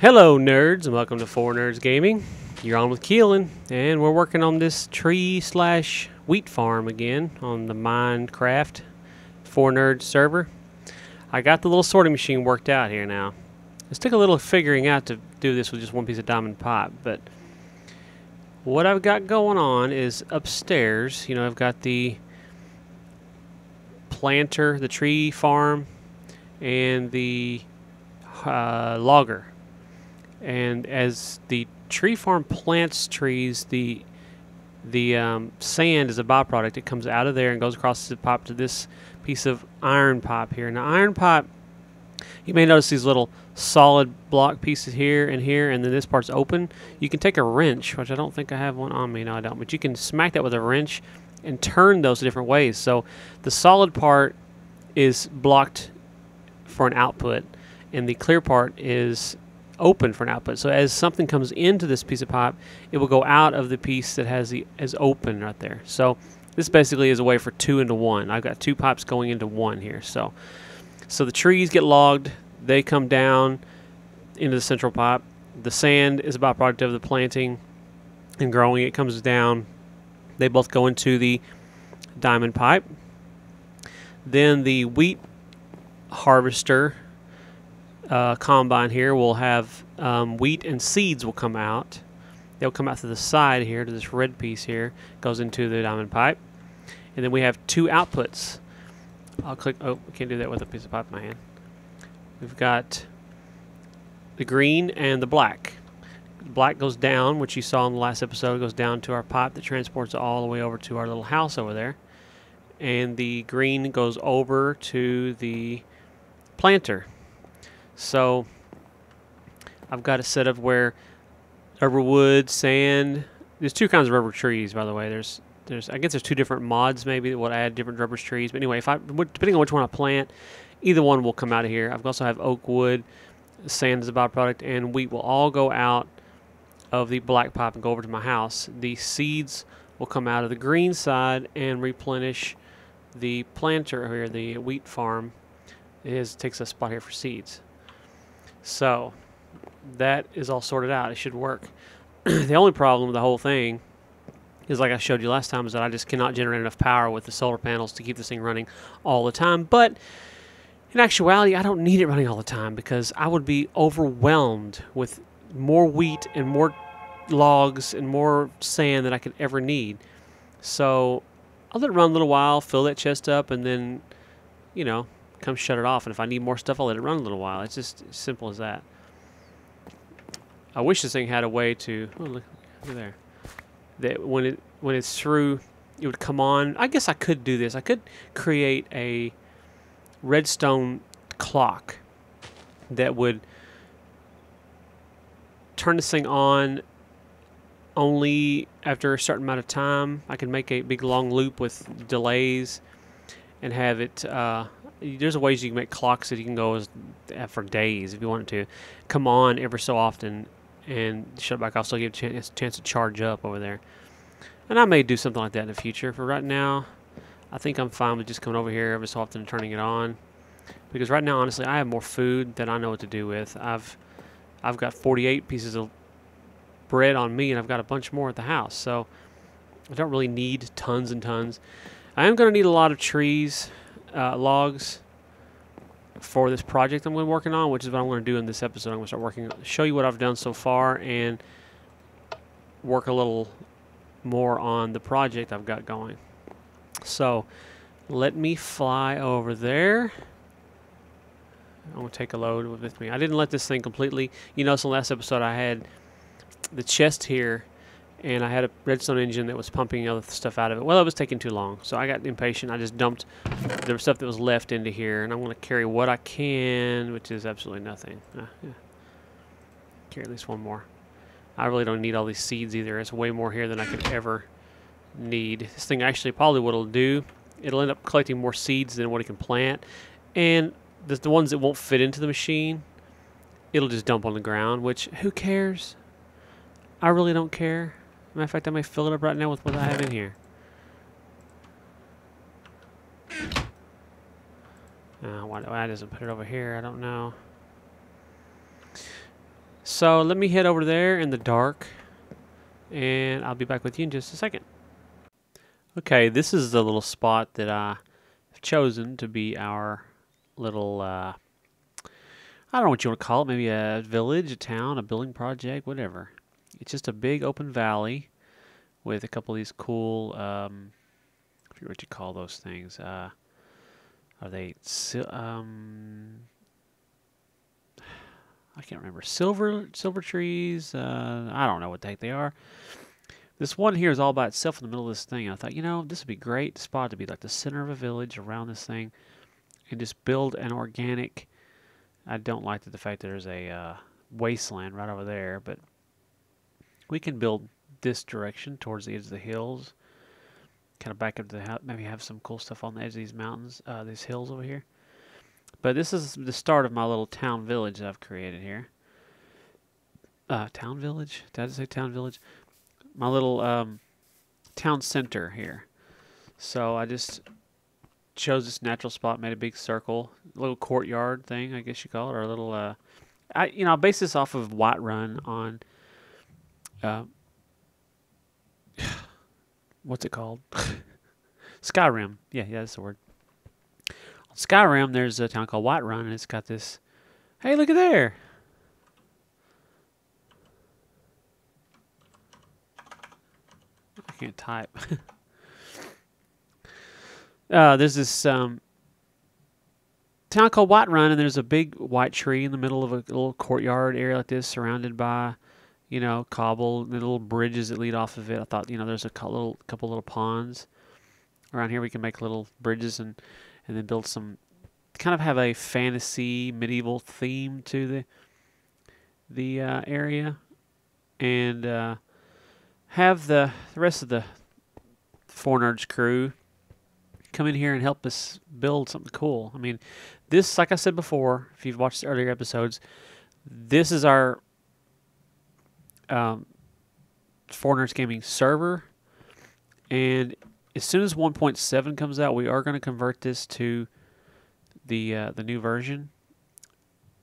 Hello nerds and welcome to 4Nerds Gaming. You're on with Qeelin and we're working on this tree slash wheat farm again on the Minecraft 4Nerds server. I got the little sorting machine worked out here now. This took a little figuring out to do this with just one piece of diamond pipe, but what I've got going on is upstairs, I've got the planter, the tree farm, and the logger. And as the tree farm plants trees, the sand is a byproduct. It comes out of there and goes across the pipe to this piece of iron pipe here. Now, iron pipe, you may notice these little solid block pieces here, and then this part's open. You can take a wrench, which I don't think I have one on me. No, I don't. But you can smack that with a wrench and turn those different ways. So the solid part is blocked for an output, and the clear part is open for an output. So as something comes into this piece of pipe, it will go out of the piece that is open right there. So this basically is a way for 2 into 1. I've got 2 pipes going into 1 here. So the trees get logged, they come down into the central pipe. The sand is a byproduct of the planting and growing. It comes down. They both go into the diamond pipe. Then the wheat harvester combine here will have wheat and seeds will come out. They'll come out to the side here to this red piece here. Goes into the diamond pipe. And then we have 2 outputs. I'll click. Oh, I can't do that with a piece of pipe in my hand. We've got the green and the black. The black goes down, which you saw in the last episode. It goes down to our pipe that transports it all the way over to our little house over there. And the green goes over to the planter. So I've got it set up where rubber wood, sand. There's 2 kinds of rubber trees, by the way. I guess there's 2 different mods maybe that will add different rubber trees. But anyway, depending on which one I plant, either one will come out of here. I've also have oak wood, sand is a byproduct, and wheat will all go out of the black pipe and go over to my house. The seeds will come out of the green side and replenish the planter here, the wheat farm. It takes a spot here for seeds. So that is all sorted out. It should work. The only problem with the whole thing is, like I showed you last time, is that I just cannot generate enough power with the solar panels to keep this thing running all the time. But in actuality, I don't need it running all the time because I would be overwhelmed with more wheat and more logs and more sand than I could ever need. So I'll let it run a little while, fill that chest up, and then, come shut it off. And if I need more stuff, I'll let it run a little while. It's just as simple as that. I wish this thing had a way to, oh, look there, that when it's through, it would come on. I guess I could do this. I could create a redstone clock that would turn this thing on only after a certain amount of time. I could make a big long loop with delays and have it, there's ways you can make clocks that you can go for days if you wanted to. Come on every so often and shut back off, so you give a chance to charge up over there. And I may do something like that in the future. For right now, I think I'm fine with just coming over here every so often and turning it on. Because right now, honestly, I have more food than I know what to do with. I've got 48 pieces of bread on me, and I've got a bunch more at the house. So I don't really need tons and tons. I am going to need a lot of trees, logs, for this project I'm working on, which is what I'm going to do in this episode. I'm going to start show you what I've done so far, and work a little more on the project I've got going. So let me fly over there. I'm going to take a load with me. I didn't let this thing completely. You notice in the last episode I had the chest here, and I had a redstone engine that was pumping other stuff out of it. Well, it was taking too long, so I got impatient. I just dumped the stuff that was left into here, and I'm going to carry what I can, which is absolutely nothing. Yeah. Carry at least one more. I really don't need all these seeds either. It's way more here than I could ever need. This thing actually probably what it'll do, it'll end up collecting more seeds than what it can plant, and the ones that won't fit into the machine, it'll just dump on the ground, which, who cares? I really don't care. Matter of fact, I may fill it up right now with what I have in here. Why doesn't put it over here? I don't know. So let me head over there in the dark, and I'll be back with you in just a second. Okay, this is the little spot that I have chosen to be our little, I don't know what you want to call it, maybe a village, a town, a building project, whatever. It's just a big open valley with a couple of these cool, I forget what you call those things. Are they, I can't remember. Silver trees. I don't know what the heck they are. This one here is all by itself in the middle of this thing. I thought, you know, this would be a great spot to be like the center of a village around this thing, and just build an organic. I don't like the fact that there's a wasteland right over there, but we can build this direction towards the edge of the hills. Kind of back up to the house. Maybe have some cool stuff on the edge of these mountains, these hills over here. But this is the start of my little town village that I've created here. Town village? Did I just say town village? My little town center here. So I just chose this natural spot, made a big circle, a little courtyard thing, I guess you call it, or a little. I base this off of Whiterun on. What's it called? Skyrim. Yeah, that's the word. On Skyrim, there's a town called Whiterun, and it's got this. Hey, look at there! I can't type. There's this town called Whiterun, and there's a big white tree in the middle of a little courtyard area like this, surrounded by, you know, cobble, and little bridges that lead off of it. I thought, you know, there's a couple little ponds around here. We can make little bridges and then build some, kind of have a fantasy medieval theme to the area, and have the rest of the Four Nerds crew come in here and help us build something cool. I mean, this, like I said before, if you've watched the earlier episodes, this is our Four Nerds Gaming server, and as soon as 1.7 comes out, we are going to convert this to the new version,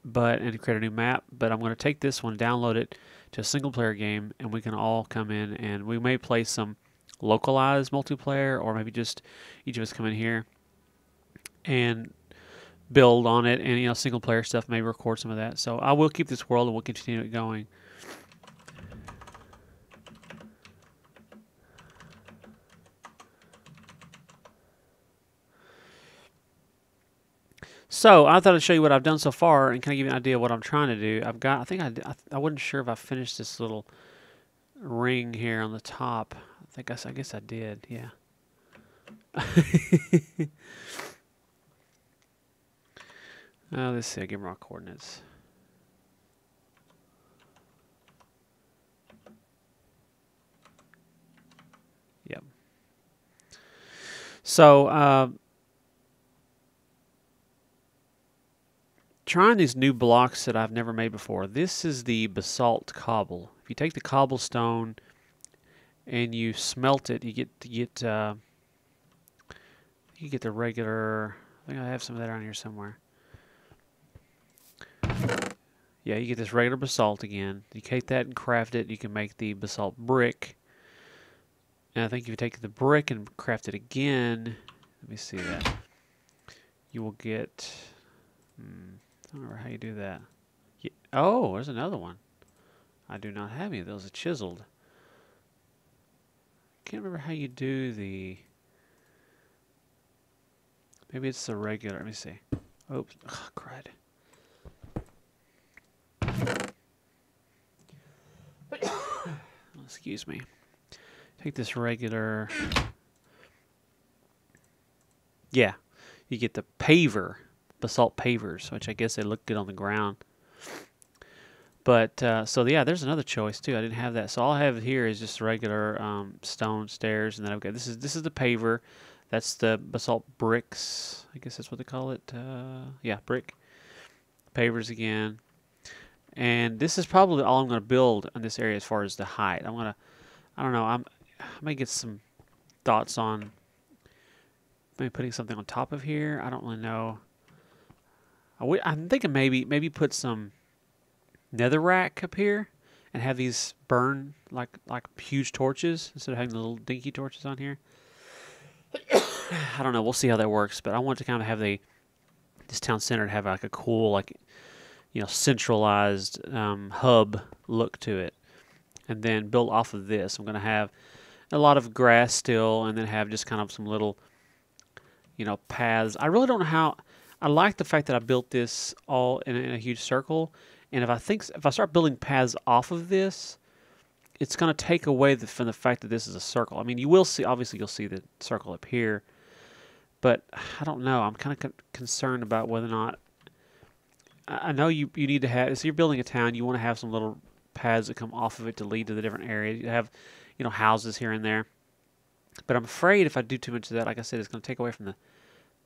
and create a new map. But I'm going to take this one, download it to a single player game, and we can all come in, and we may play some localized multiplayer, or maybe just each of us come in here and build on it, and, you know, single player stuff, maybe record some of that. So I will keep this world, and we'll continue it going. So I thought I'd show you what I've done so far and kind of give you an idea of what I'm trying to do. I wasn't sure if I finished this little ring here on the top. I guess I did. Yeah. Let's see. I'll give them our coordinates. Yep. So trying these new blocks that I've never made before. This is the basalt cobble. If you take the cobblestone and you smelt it, you get the regular. I think I have some of that around here somewhere. Yeah, you get this regular basalt again. You take that and craft it. You can make the basalt brick. And I think if you take the brick and craft it again, let me see that. You will get. I don't remember how you do that. Yeah. Oh, there's another one. I do not have any of those chiseled. Can't remember how you do the. Maybe it's the regular. Let me see. Oops. Oh, crud. Excuse me. Take this regular. Yeah. You get the paver. Basalt pavers, which I guess they look good on the ground. But, so yeah, there's another choice too. I didn't have that. So all I have here is just regular stone stairs, and then I've got, this is the paver. That's the basalt bricks. I guess that's what they call it. Yeah, brick. Pavers again. And this is probably all I'm going to build in this area as far as the height. I don't know, I may get some thoughts on maybe putting something on top of here. I don't really know. I'm thinking maybe put some netherrack up here and have these burn like huge torches instead of having the little dinky torches on here. I don't know. We'll see how that works. But I want to kind of have this town center to have like a cool, like, you know, centralized hub look to it. And then build off of this. I'm going to have a lot of grass still, and then have just kind of some little, you know, paths. I really don't know how. I like the fact that I built this all in a huge circle. And if I start building paths off of this, it's going to take away from the fact that this is a circle. I mean, you will see, obviously you'll see the circle up here, but I don't know. I'm kind of concerned about whether or not, I know you need to have, so you're building a town, you want to have some little paths that come off of it to lead to the different areas. You have, you know, houses here and there. But I'm afraid if I do too much of that, like I said, it's going to take away from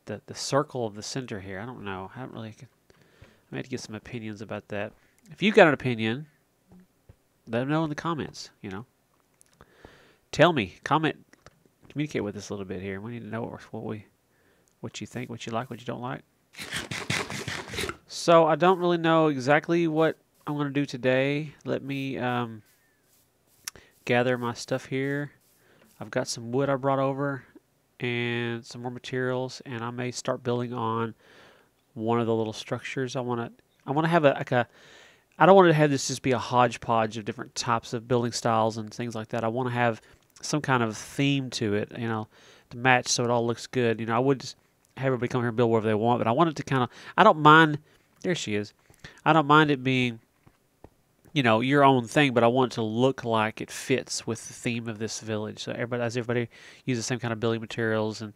the circle of the center here. I don't know. I have to get some opinions about that. If you've got an opinion, let them know in the comments, you know. Tell me, comment, communicate with us a little bit here. We need to know what you think, what you like, what you don't like. So I don't really know exactly what I'm going to do today. Let me gather my stuff here. I've got some wood I brought over and some more materials, and I may start building on one of the little structures. I want to have I don't want to have this just be a hodgepodge of different types of building styles and things like that. I want to have some kind of theme to it, you know, to match so it all looks good. You know, I would just have everybody come here and build wherever they want, but I want it to kind of, I don't mind, there she is. I don't mind it being, you know, your own thing, but I want it to look like it fits with the theme of this village. So everybody uses the same kind of building materials and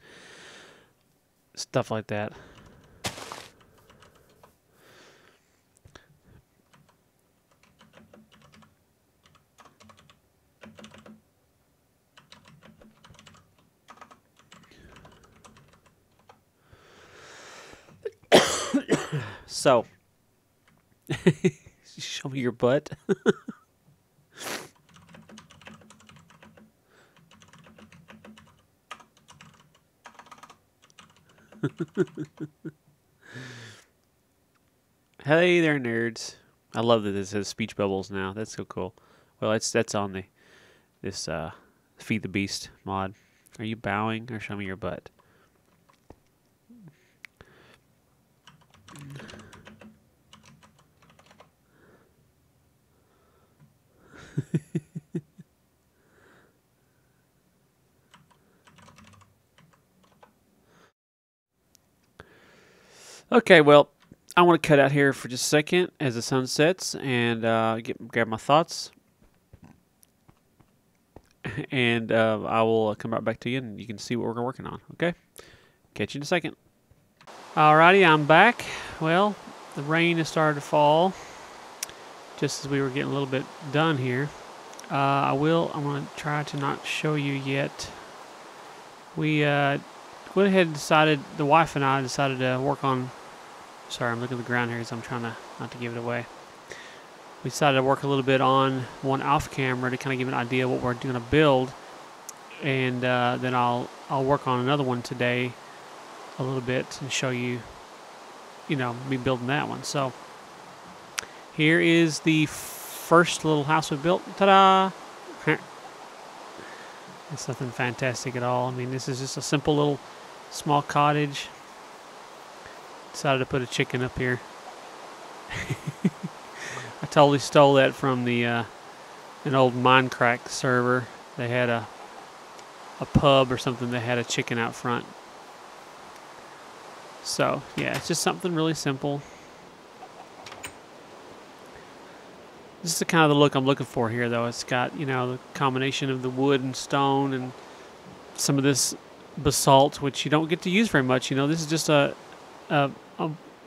stuff like that. So, show me your butt. Hey there, nerds. I love that this has speech bubbles now. That's so cool. Well, that's on this Feed the Beast mod. Are you bowing or show me your butt? Okay, well, I want to cut out here for just a second as the sun sets and grab my thoughts. And I will come right back to you and you can see what we're working on, okay? Catch you in a second. Alrighty, I'm back. Well, the rain has started to fall just as we were getting a little bit done here. I'm going to try to not show you yet. We went ahead and decided, the wife and I decided to work on, sorry, I'm looking at the ground here because I'm trying to not to give it away. We decided to work a little bit on one off camera to kind of give an idea of what we're going to build. And then I'll work on another one today a little bit and show you, you know, me building that one. So here is the first little house we built. Ta-da! It's nothing fantastic at all. I mean, this is just a simple little small cottage. Decided to put a chicken up here. I totally stole that from the an old Minecraft server. They had a pub or something that had a chicken out front. So yeah, it's just something really simple. This is the kind of the look I'm looking for here, though. It's got, you know, the combination of the wood and stone and some of this basalt, which you don't get to use very much. You know, this is just a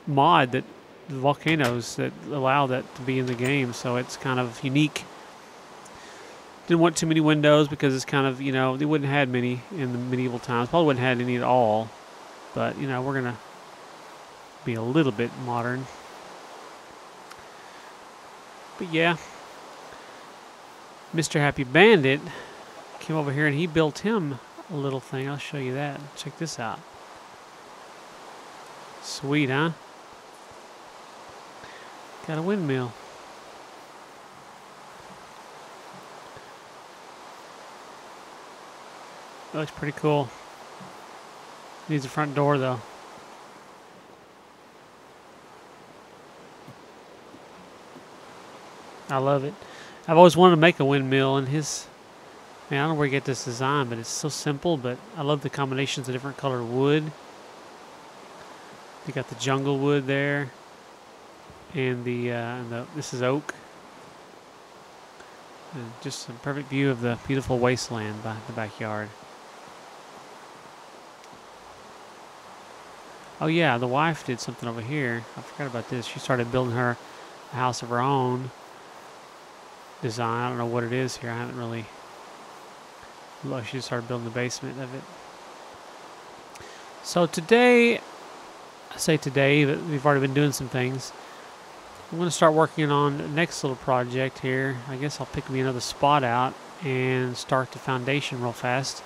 mod that the volcanoes that allow that to be in the game, so it's kind of unique. Didn't want too many windows because it's kind of, you know, they wouldn't have had many in the medieval times. Probably wouldn't have had any at all. But, you know, we're going to be a little bit modern. But yeah, Mr. Happy Bandit came over here and he built him a little thing. I'll show you that. Check this out. Sweet, huh? Got a windmill. That looks pretty cool. Needs a front door though. I love it. I've always wanted to make a windmill, and his, man, I don't know where you get this design, but it's so simple. But I love the combinations of different colored wood. You got the jungle wood there, and this is oak. And just a perfect view of the beautiful wasteland by the backyard. Oh yeah, the wife did something over here. I forgot about this. She started building her a house of her own. Design. I don't know what it is here. I haven't really looked. She just started building the basement of it. So today, I say today, but we've already been doing some things. I'm going to start working on the next little project here. I guess I'll pick me another spot out and start the foundation real fast.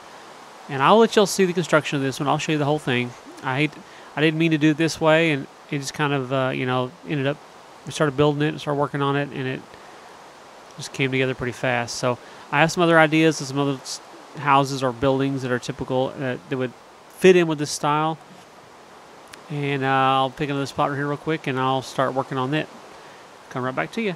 And I'll let y'all see the construction of this one. I'll show you the whole thing. I didn't mean to do it this way, and it just kind of, you know, ended up, we started building it and started working on it, and it just came together pretty fast. So I have some other ideas of some other houses or buildings that are typical that would fit in with this style. And I'll pick another spot right here real quick, and I'll start working on it. Come right back to you.